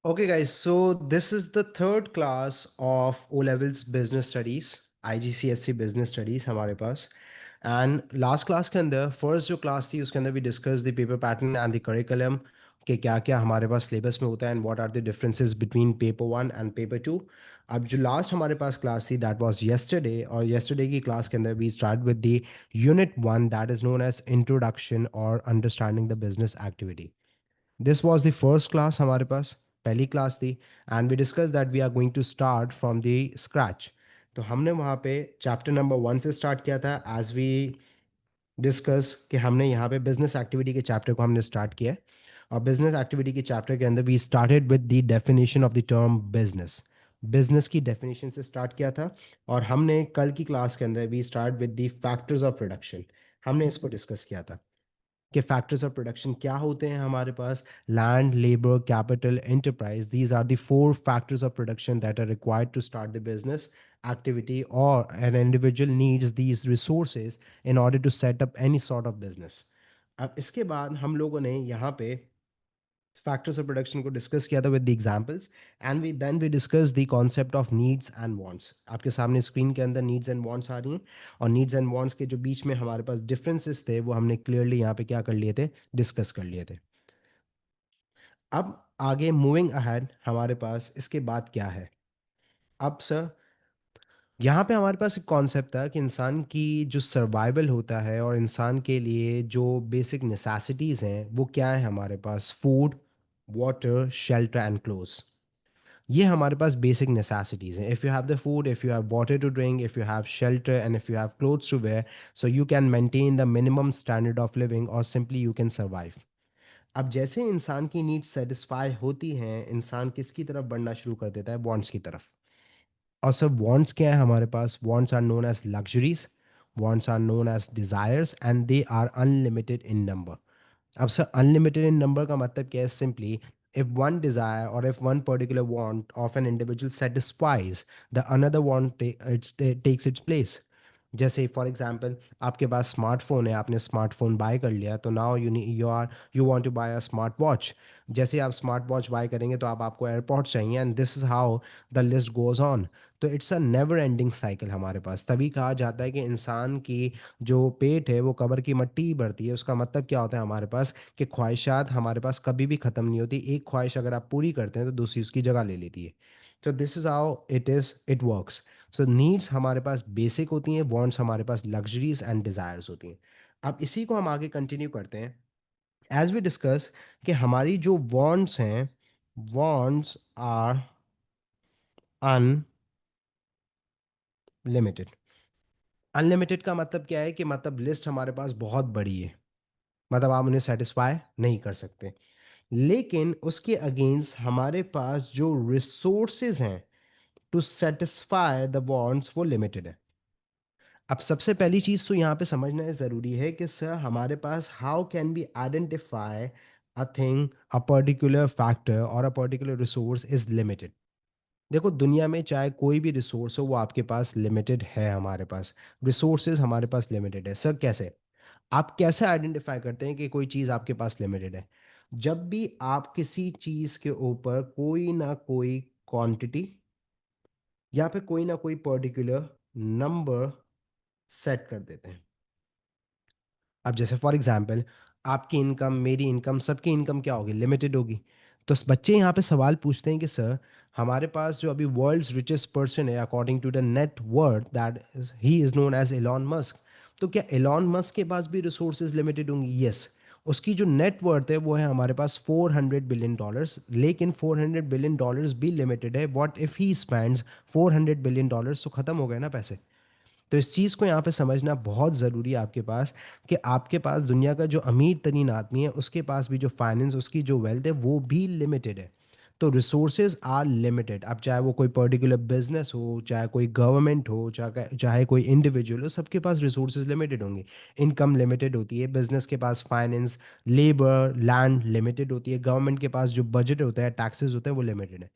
Okay, guys, so this is the third class of O levels business studies, IGCSE business studies हमारे पास. And last class के अंदर first जो class थी उसके अंदर भी discuss the paper pattern and the curriculum कि क्या क्या हमारे पास सिलेबस में होता है and what are the differences between paper one and paper two. अब जो लास्ट हमारे पास क्लास थी दैट वाज येस्टरडे, और येस्टरडे की क्लास के अंदर we start with the unit one that is known as introduction और understanding the business activity. This was the first class हमारे पास, पहली क्लास थी. And we discuss that we are going to start from the scratch. तो हमने वहाँ पे chapter number one से start किया था. एज वी डिस्कस कि हमने यहाँ पे बिजनेस एक्टिविटी के चैप्टर को हमने स्टार्ट किया है. और बिजनेस एक्टिविटी के चैप्टर के अंदर we started with the definition of the term business. Business की डेफिनेशन से स्टार्ट किया था. और हमने कल की क्लास के अंदर we start with the factors of production. हमने इसको डिस्कस किया था कि फैक्टर्स ऑफ प्रोडक्शन क्या होते हैं हमारे पास. Land, labour, capital, enterprise, these are the four factors of production that are required to start the business activity, or an individual needs these resources in order to set up any sort of business. अब इसके बाद हम लोगों ने यहाँ पे factors of production को discuss किया था with the examples. And we discuss the concept of needs and wants. आपके सामने स्क्रीन के अंदर नीड्स एंड वांट्स आ रही हैं. और नीड्स एंड वांट्स के जो बीच में हमारे पास डिफरेंसेस थे वो हमने क्लियरली यहाँ पे क्या कर लिए थे, डिस्कस कर लिए थे. अब आगे मूविंग अहेड हमारे पास इसके बाद क्या है. अब सर यहाँ पे हमारे पास एक कॉन्सेप्ट था कि इंसान की जो सर्वाइवल होता है और इंसान के लिए जो बेसिक नेसेसिटीज़ हैं वो क्या है हमारे पास. Food, water, shelter and clothes. ये हमारे पास बेसिक नेसेसिटीज़ हैं. If you have the food, if you have water to drink, if you have shelter and if you have clothes to wear, so you can maintain the minimum standard of living और simply you can survive. अब जैसे इंसान की needs satisfy होती हैं, इंसान किसकी तरफ बढ़ना शुरू कर देता है, वांट्स की तरफ. और सब वांट्स क्या है हमारे पास. Wants are known as luxuries, wants are known as desires and they are unlimited in number. अब सर अनलिमिटेड इन नंबर का मतलब क्या है. Simply if one desire or if one particular want of an individual satisfies, the another want takes its place. जैसे for example आपके पास smartphone है, आपने smartphone bye कर लिया, तो now you want to buy a smart watch. जैसे आप smart watch bye करेंगे तो आप आपको एयरपॉड्स चाहिए, and this is how the list goes on. तो it's a never ending cycle हमारे पास. तभी कहा जाता है कि इंसान की जो पेट है वो कबर की मट्टी ही भरती है. उसका मतलब क्या होता है हमारे पास कि ख्वाहिशात हमारे पास कभी भी ख़त्म नहीं होती. एक ख्वाहिश अगर आप पूरी करते हैं तो दूसरी उसकी जगह ले लेती है. तो this is how it works. So needs हमारे पास बेसिक होती हैं, वांट्स हमारे पास लग्जरीज एंड डिज़ायर्स होती हैं. अब इसी को हम आगे कंटिन्यू करते हैं. एज वी डिस्कस कि हमारी जो वांट्स हैं, वांट्स आर अनलिमिटेड. अनलिमिटेड का मतलब क्या है कि मतलब लिस्ट हमारे पास बहुत बड़ी है, मतलब आप उन्हें सेटिस्फाई नहीं कर सकते. लेकिन उसके अगेंस्ट हमारे पास जो रिसोर्सेज हैं टू सेटिस्फाई द वांट्स वो लिमिटेड है. अब सबसे पहली चीज़ तो यहाँ पे समझना ज़रूरी है कि सर हमारे पास how can be identify a thing, a particular factor और a particular resource is limited. देखो दुनिया में चाहे कोई भी रिसोर्स हो वो आपके पास लिमिटेड है. हमारे पास रिसोर्सेज हमारे पास लिमिटेड है. सर कैसे, आप कैसे आइडेंटिफाई करते हैं कि कोई चीज़ आपके पास लिमिटेड है. जब भी आप किसी चीज़ के ऊपर कोई ना कोई क्वांटिटी या फिर कोई ना कोई पर्टिकुलर नंबर सेट कर देते हैं. अब जैसे फॉर एग्जांपल आपकी इनकम, मेरी इनकम, सबकी इनकम क्या होगी, लिमिटेड होगी. तो बच्चे यहाँ पे सवाल पूछते हैं कि सर हमारे पास जो अभी वर्ल्ड्स रिचेस्ट पर्सन है according to the net worth that he is known as Elon Musk. तो क्या एलॉन मस्क के पास भी रिसोर्सेज लिमिटेड होंगी. यस. उसकी जो नेट वर्थ है वो है हमारे पास $400 बिलियन. लेकिन $400 बिलियन भी लिमिटेड है. What if he spends $400 billion, तो ख़त्म हो गए ना पैसे. तो इस चीज़ को यहाँ पे समझना बहुत ज़रूरी है आपके पास कि आपके पास दुनिया का जो अमीर तरीन आदमी है उसके पास भी जो फाइनेंस, उसकी जो वेल्थ है वो भी लिमिटेड है. तो रिसोर्सेज आर लिमिटेड. अब चाहे वो कोई पर्टिकुलर बिजनेस हो, चाहे कोई गवर्नमेंट हो, चाहे चाहे कोई इंडिविजुअल हो, सबके पास रिसोर्सेज लिमिटेड होंगे. इनकम लिमिटेड होती है, बिजनेस के पास फाइनेंस, लेबर, लैंड लिमिटेड होती है, गवर्नमेंट के पास जो बजट होता है, टैक्सेस होते हैं, वो लिमिटेड है.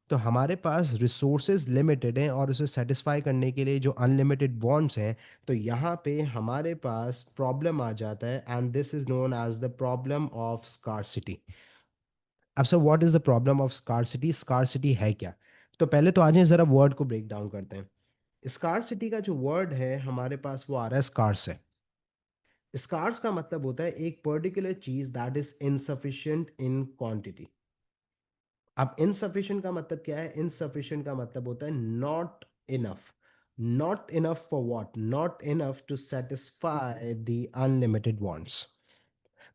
तो हमारे पास रिसोर्सेज लिमिटेड हैं और उसे सेटिस्फाई करने के लिए जो अनलिमिटेड वांट्स हैं, तो यहाँ पे हमारे पास प्रॉब्लम आ जाता है, and this is known as the problem of scarcity. अब sir what is the problem of scarcity, scarcity है क्या? तो पहले तो आज जरा वर्ड को ब्रेक डाउन करते हैं। स्कार्सिटी का जो वर्ड है हमारे पास वो आ रहा है स्कार्स से। स्कार्स का मतलब होता है एक पर्टिकुलर चीज that is insufficient in quantity. अब इनसफिशिएंट का मतलब क्या है? इनसफिशिएंट का मतलब होता है not enough. Not enough for what? Not enough to satisfy the unlimited wants.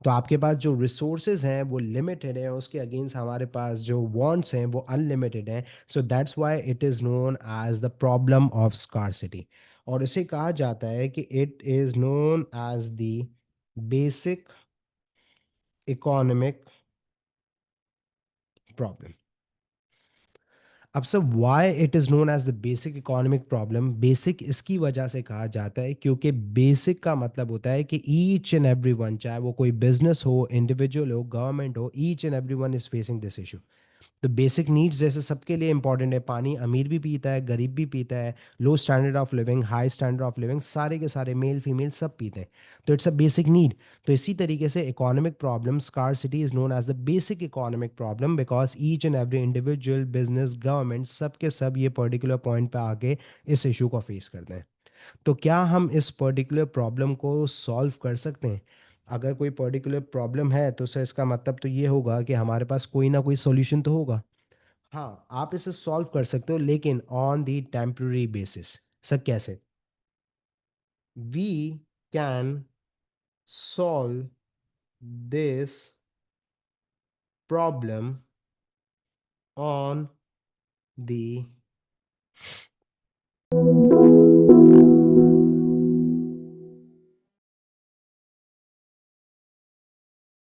तो आपके पास जो रिसोर्सेज हैं वो लिमिटेड है, उसके अगेंस्ट हमारे पास जो वांट्स हैं वो अनलिमिटेड हैं। So that's why it is known as the problem of scarcity. और इसे कहा जाता है कि it is known as the basic economic problem. अब sir why it is known as the basic economic problem? Basic इसकी वजह से कहा जाता है क्योंकि बेसिक का मतलब होता है कि ईच एंड एवरी वन, चाहे वो कोई बिजनेस हो, इंडिविजुअल हो, गवर्नमेंट हो, each and every one is facing this issue. तो बेसिक नीड्स जैसे सबके लिए इंपॉर्टेंट है, पानी अमीर भी पीता है, गरीब भी पीता है, low standard of living, high standard of living, सारे के सारे मेल फीमेल सब पीते हैं। तो इट्स अ बेसिक नीड। तो इसी तरीके से economic problem, scarcity is known as the basic economic problem because each and every individual, business, government, सब के सब ये पर्टिकुलर पॉइंट पे आके इस इशू को फेस करते हैं। तो क्या हम इस पर्टिकुलर प्रॉब्लम को सॉल्व कर सकते हैं? अगर कोई पर्टिकुलर प्रॉब्लम है तो सर इसका मतलब तो ये होगा कि हमारे पास कोई ना कोई सॉल्यूशन तो होगा। हाँ, आप इसे सॉल्व कर सकते हो लेकिन on the temporary basis. Sir कैसे? We can solve this problem on the